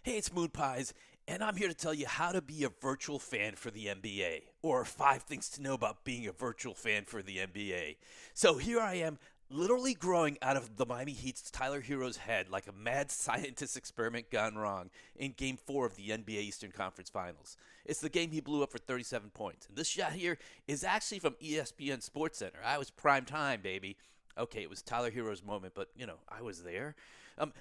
Hey, it's Moon Pies, and I'm here to tell you how to be a virtual fan for the NBA, or 5 things to know about being a virtual fan for the NBA. So here I am, literally growing out of the Miami Heat's Tyler Hero's head like a mad scientist experiment gone wrong in Game 4 of the NBA Eastern Conference Finals. It's the game he blew up for 37 points. And this shot here is actually from ESPN SportsCenter. I was prime time, baby. Okay, it was Tyler Hero's moment, but I was there.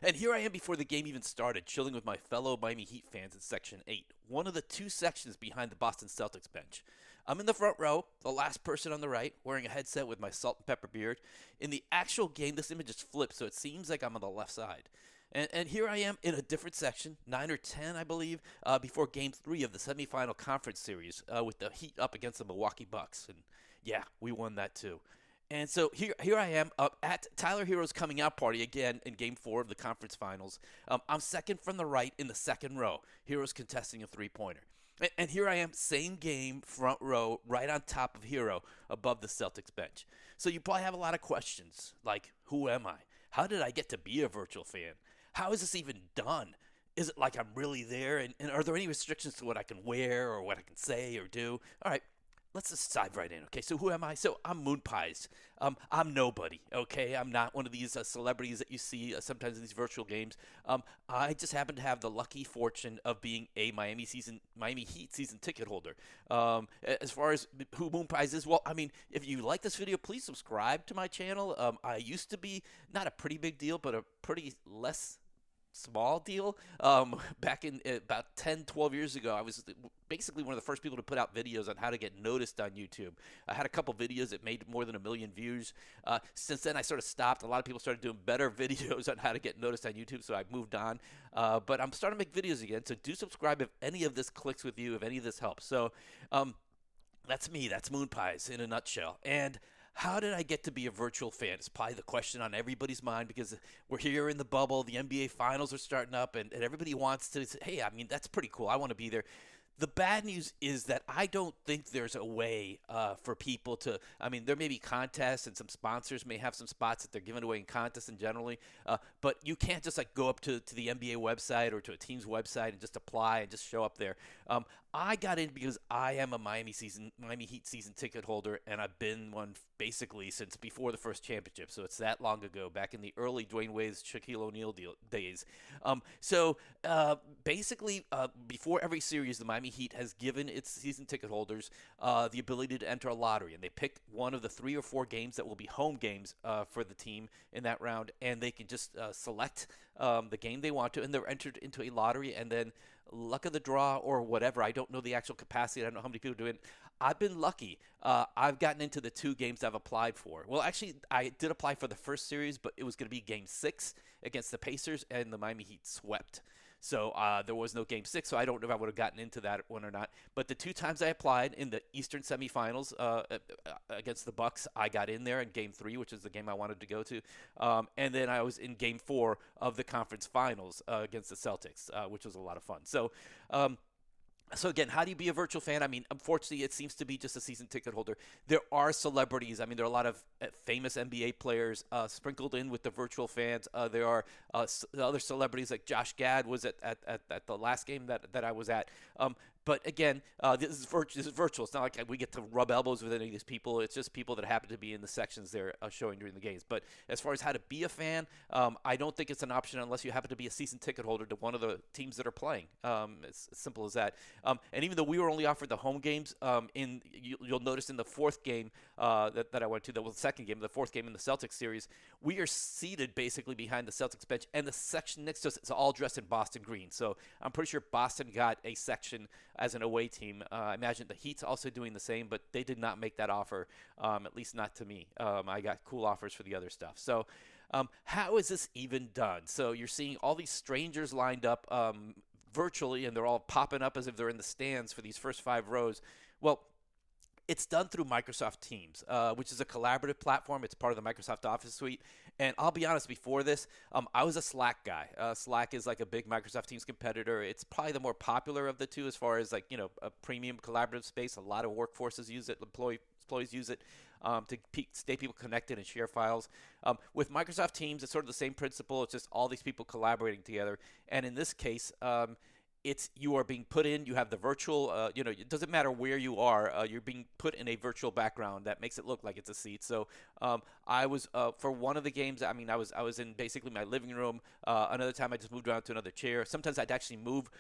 And here I am before the game even started, chilling with my fellow Miami Heat fans in Section 8, one of the two sections behind the Boston Celtics bench. I'm in the front row, the last person on the right, wearing a headset with my salt and pepper beard. In the actual game, this image is flipped, so it seems like I'm on the left side. And here I am in a different section, 9 or 10, I believe, before Game 3 of the semifinal conference series with the Heat up against the Milwaukee Bucks. And yeah, we won that too. And so here I am at Tyler Hero's coming out party again in Game 4 of the conference finals. I'm second from the right in the second row. Hero's contesting a three-pointer. And here I am, same game, front row, right on top of Hero, above the Celtics bench. So you probably have a lot of questions, like, who am I? How did I get to be a virtual fan? How is this even done? Is it like I'm really there? And are there any restrictions to what I can wear or what I can say or do? All right, let's just dive right in. Okay, so who am I? So I'm Moon Pies. I'm nobody. Okay, I'm not one of these celebrities that you see sometimes in these virtual games. I just happen to have the lucky fortune of being a Miami Heat season ticket holder. As far as who Moon Pies is, well, I mean, if you like this video, please subscribe to my channel. I used to be not a pretty big deal, but a pretty less small deal. Back in about 10, 12 years ago, I was basically one of the first people to put out videos on how to get noticed on YouTube. I had a couple videos that made more than 1 million views. Since then, I sort of stopped. A lot of people started doing better videos on how to get noticed on YouTube, so I moved on. But I'm starting to make videos again, so do subscribe if any of this clicks with you, if any of this helps. So that's me. That's Moon Pies in a nutshell. And how did I get to be a virtual fan? It's probably the question on everybody's mind because we're here in the bubble. The NBA finals are starting up, and everybody wants to say, hey, I mean, that's pretty cool. I want to be there. The bad news is that I don't think there's a way for people to. I mean, there may be contests, and some sponsors may have some spots that they're giving away in contests and generally, but you can't just like go up to the NBA website or to a team's website and just apply and just show up there. I got in because I am a Miami Heat season ticket holder, and I've been one basically since before the first championship. So it's that long ago, back in the early Dwayne Wade's, Shaquille O'Neal days. Basically, before every series, the Miami Heat has given its season ticket holders the ability to enter a lottery, and they pick one of the 3 or 4 games that will be home games for the team in that round, and they can just select the game they want to, and they're entered into a lottery, and then luck of the draw or whatever. I don't know the actual capacity. I don't know how many people do it. I've been lucky. I've gotten into the 2 games I've applied for. Well, actually, I did apply for the first series, but it was going to be Game 6 against the Pacers, and the Miami Heat swept. So there was no Game 6, so I don't know if I would have gotten into that one or not. But the 2 times I applied in the Eastern semifinals against the Bucks, I got in there in Game 3, which is the game I wanted to go to. And then I was in Game 4 of the conference finals against the Celtics, which was a lot of fun. So again, how do you be a virtual fan? I mean, unfortunately, it seems to be just a season ticket holder. There are celebrities. I mean, there are a lot of famous NBA players sprinkled in with the virtual fans. There are other celebrities like Josh Gad was at the last game that I was at. But again, this is virtual. It's not like we get to rub elbows with any of these people. It's just people that happen to be in the sections they're showing during the games. But as far as how to be a fan, I don't think it's an option unless you happen to be a season ticket holder to one of the teams that are playing. It's as simple as that. And even though we were only offered the home games, you'll notice in the 4th game that I went to, the second game, the 4th game in the Celtics series, we are seated basically behind the Celtics bench, and the section next to us is all dressed in Boston green. So I'm pretty sure Boston got a section as an away team. I imagine the Heat's also doing the same, but they did not make that offer, at least not to me. I got cool offers for the other stuff. So how is this even done? So you're seeing all these strangers lined up virtually, and they're all popping up as if they're in the stands for these first 5 rows. Well, it's done through Microsoft Teams, which is a collaborative platform. It's part of the Microsoft Office suite. And I'll be honest, before this, I was a Slack guy. Slack is like a big Microsoft Teams competitor. It's probably the more popular of the two as far as like, a premium collaborative space. A lot of workforces use it. Employees use it. to stay people connected and share files. With Microsoft Teams, it's sort of the same principle. It's just all these people collaborating together. And in this case, it's you are being put in. You have the virtual. It doesn't matter where you are. You're being put in a virtual background that makes it look like it's a seat. So I was for one of the games. I mean, I was in basically my living room. Another time, I just moved around to another chair. Sometimes I'd actually move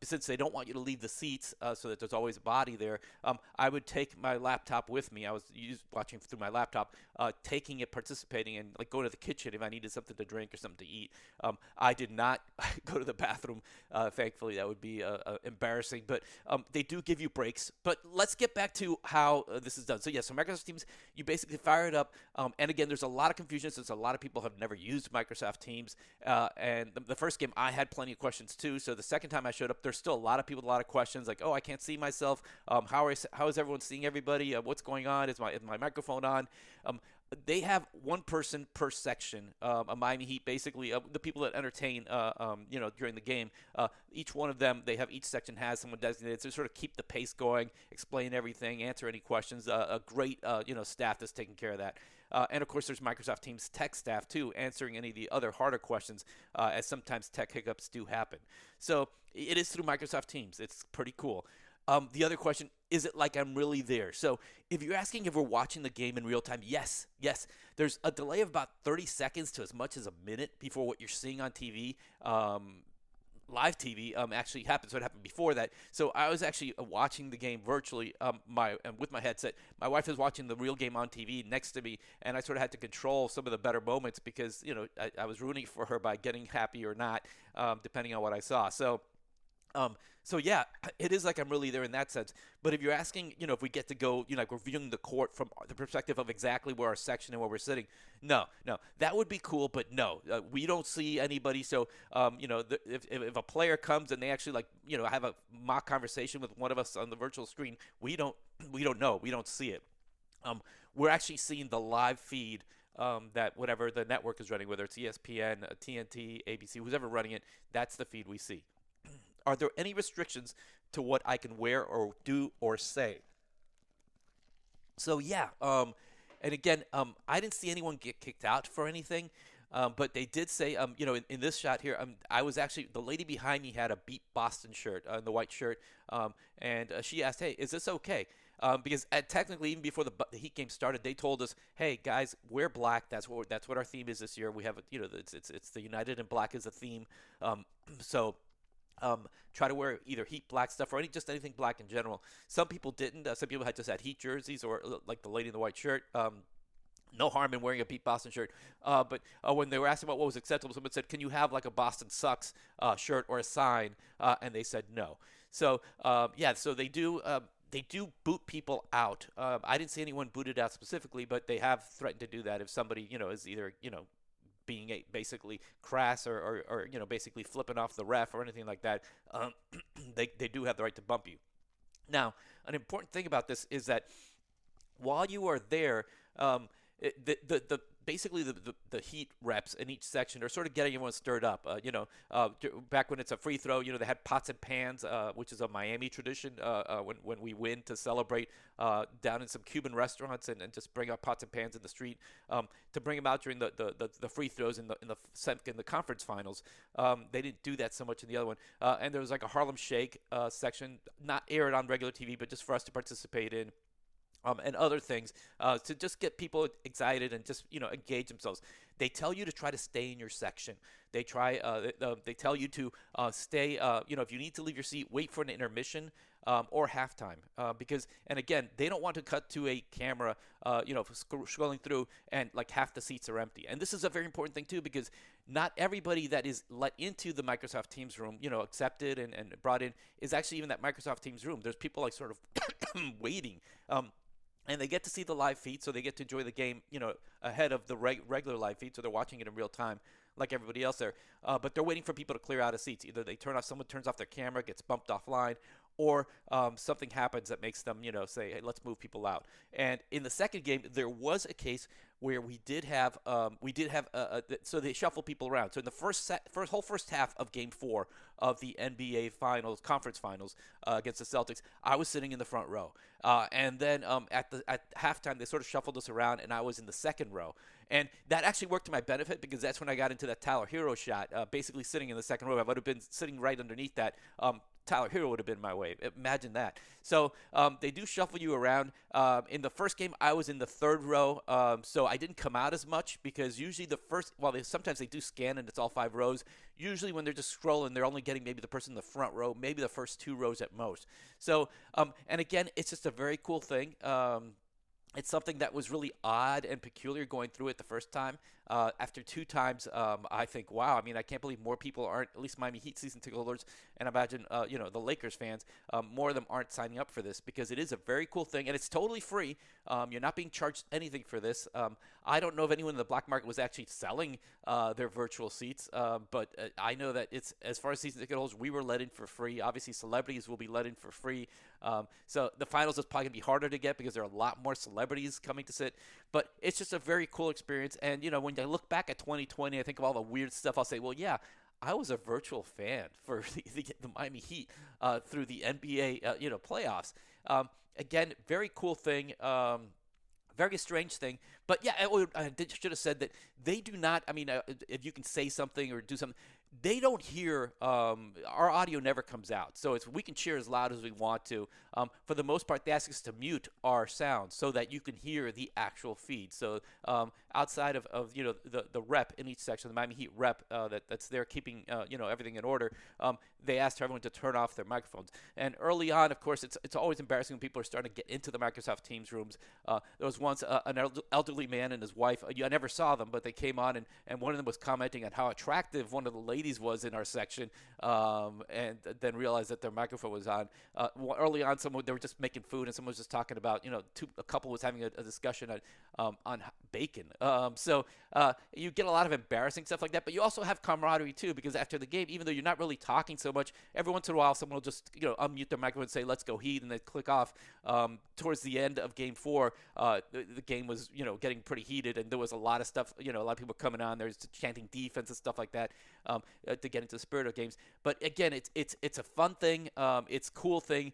since they don't want you to leave the seats, so that there's always a body there. I would take my laptop with me. I was watching through my laptop, taking it, participating, and like going to the kitchen if I needed something to drink or something to eat. I did not go to the bathroom. Thankfully, that would be embarrassing. But they do give you breaks. But let's get back to how this is done. So, so Microsoft Teams, you basically fire it up. And again, there's a lot of confusion since a lot of people have never used Microsoft Teams. And the first game, I had plenty of questions too. So the second time I showed up, there's still a lot of people with a lot of questions like, oh, I can't see myself. How is everyone seeing everybody? What's going on? Is my microphone on? They have one person per section. A Miami Heat, basically, the people that entertain, during the game. Each one of them, they have each section has someone designated to sort of keep the pace going, explain everything, answer any questions. A great, staff that's taking care of that. And of course, there's Microsoft Teams tech staff too, answering any of the other harder questions, as sometimes tech hiccups do happen. So it is through Microsoft Teams. It's pretty cool. The other question, is it like I'm really there? So if you're asking if we're watching the game in real time, yes. There's a delay of about 30 seconds to as much as a minute before what you're seeing on TV, live TV, actually happens. So it happened before that. So I was actually watching the game virtually with my headset. My wife is watching the real game on TV next to me, and I sort of had to control some of the better moments because, I was rooting for her by getting happy or not, depending on what I saw. So yeah, it is like I'm really there in that sense. But if you're asking, if we get to go, like we're viewing the court from the perspective of exactly where our section and where we're sitting, no, that would be cool. But no, we don't see anybody. So, if a player comes and they actually have a mock conversation with one of us on the virtual screen, we don't know. We don't see it. We're actually seeing the live feed that whatever the network is running, whether it's ESPN, TNT, ABC, who's ever running it, that's the feed we see. Are there any restrictions to what I can wear or do or say? So, yeah. And again, I didn't see anyone get kicked out for anything. But they did say, in this shot here, I was actually, the lady behind me had a Beat Boston shirt, the white shirt. And she asked, hey, is this okay? Because technically, even before the Heat game started, they told us, "Hey guys, wear black. That's what our theme is this year. We have, it's the United in Black is a theme. So try to wear either Heat black stuff or just anything black in general." Some people didn't. Some people had just had Heat jerseys or like the lady in the white shirt. No harm in wearing a Beat Boston shirt. But when they were asked about what was acceptable, someone said, "Can you have like a Boston Sucks shirt or a sign?" And they said no. So so they do. They do boot people out. I didn't see anyone booted out specifically, but they have threatened to do that if somebody, is either, being basically crass or basically flipping off the ref or anything like that. They do have the right to bump you. Now, an important thing about this is that while you are there, basically the Heat reps in each section are sort of getting everyone stirred up. Back when it's a free throw, they had pots and pans, which is a Miami tradition. When we win to celebrate down in some Cuban restaurants and just bring out pots and pans in the street to bring them out during the free throws in the conference finals. They didn't do that so much in the other one. And there was like a Harlem Shake section, not aired on regular TV, but just for us to participate in. And other things to just get people excited and just engage themselves. They tell you to try to stay in your section. They tell you to stay. If you need to leave your seat, wait for an intermission or halftime. Because again, they don't want to cut to a camera, scrolling through and like half the seats are empty. And this is a very important thing too, because not everybody that is let into the Microsoft Teams room, accepted and brought in, is actually even that Microsoft Teams room. There's people like sort of waiting. And they get to see the live feed, so they get to enjoy the game, ahead of the regular live feed, so they're watching it in real time like everybody else there. But they're waiting for people to clear out of seats. Either someone turns off their camera, gets bumped offline, or something happens that makes them, say, hey, let's move people out. And in the second game, there was a case where so they shuffle people around. So in the first half of Game 4 of the NBA Finals, Conference Finals against the Celtics, I was sitting in the front row, and then at halftime they sort of shuffled us around, and I was in the second row. And that actually worked to my benefit because that's when I got into that Tyler Hero shot, basically sitting in the second row. I would have been sitting right underneath that. Tyler Hero would have been my way. Imagine that. So they do shuffle you around. In the first game, I was in the third row, so I didn't come out as much because usually sometimes they do scan and it's all 5 rows. Usually when they're just scrolling, they're only getting maybe the person in the front row, maybe the first 2 rows at most. So, and again, it's just a very cool thing. It's something that was really odd and peculiar going through it the first time. After 2 times, I think, wow, I mean, I can't believe more people aren't, at least Miami Heat season ticket holders, and I imagine, the Lakers fans, more of them aren't signing up for this because it is a very cool thing, and it's totally free. You're not being charged anything for this. I don't know if anyone in the black market was actually selling their virtual seats, but I know that it's, as far as season ticket holders, we were let in for free. Obviously, celebrities will be let in for free. So the finals is probably going to be harder to get because there are a lot more celebrities coming to sit. But it's just a very cool experience. And, when I look back at 2020, I think of all the weird stuff. I'll say, well, yeah, I was a virtual fan for the Miami Heat through the NBA, playoffs. Again, very cool thing. Very strange thing. But yeah, should have said that they do not. I mean, if you can say something or do something, they don't hear. Our audio never comes out, so we can cheer as loud as we want to. For the most part, they ask us to mute our sound so that you can hear the actual feed. So outside of the rep in each section, the Miami Heat rep that's there keeping everything in order. They asked everyone to turn off their microphones. And early on, of course, it's always embarrassing when people are starting to get into the Microsoft Teams rooms. There was once an elderly man and his wife. I never saw them, but they came on, and one of them was commenting on how attractive one of the ladies was in our section, and then realized that their microphone was on. Early on, they were just making food, and someone was just talking about, a couple was having a discussion on bacon. So you get a lot of embarrassing stuff like that, but you also have camaraderie too, because after the game, even though you're not really talking so much, every once in a while someone will just unmute their microphone and say, "Let's go Heat," and then click off. Towards the end of Game 4, the game was getting pretty heated, and there was a lot of stuff. A lot of people coming on. There's chanting defense and stuff like that to get into the spirit of games. But again, it's a fun thing. It's a cool thing.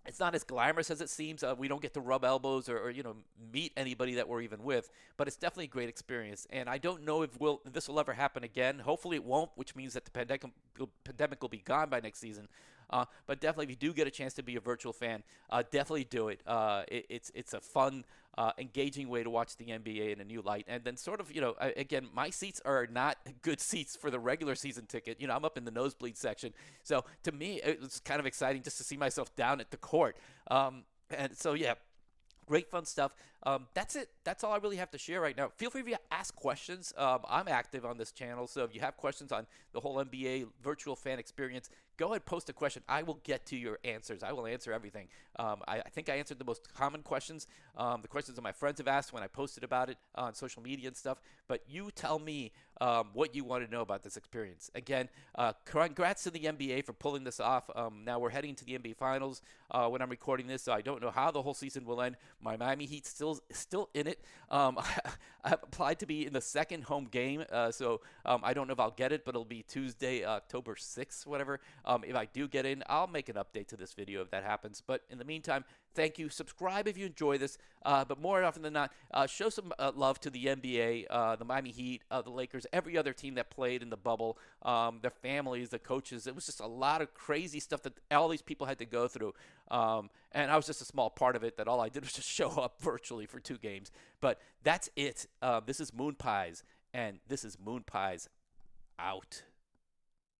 It's not as glamorous as it seems. We don't get to rub elbows or meet anybody that we're even with, but it's definitely a great experience. And I don't know if this will ever happen again. Hopefully it won't, which means that the pandemic will be gone by next season. But definitely, if you do get a chance to be a virtual fan, definitely do it. It's a fun, engaging way to watch the NBA in a new light. And then sort of, again, my seats are not good seats for the regular season ticket. I'm up in the nosebleed section. So to me, it was kind of exciting just to see myself down at the court. And so, yeah. Great fun stuff. That's it. That's all I really have to share right now. Feel free to ask questions. I'm active on this channel, so if you have questions on the whole NBA virtual fan experience, go ahead, post a question. I will get to your answers. I will answer everything. I think I answered the most common questions, the questions that my friends have asked when I posted about it on social media and stuff. But you tell me what you want to know about this experience. Again, congrats to the NBA for pulling this off. Now we're heading to the NBA Finals when I'm recording this, so I don't know how the whole season will end. My Miami Heat's still in it. I've applied to be in the second home game, so I don't know if I'll get it, but it'll be Tuesday, October 6th, whatever. If I do get in, I'll make an update to this video if that happens. But in the meantime, thank you. Subscribe if you enjoy this. But more often than not, show some love to the NBA, the Miami Heat, the Lakers, every other team that played in the bubble, their families, the coaches. It was just a lot of crazy stuff that all these people had to go through. And I was just a small part of it, that all I did was just show up virtually for 2 games. But that's it. This is Moon Pies, and this is Moon Pies out.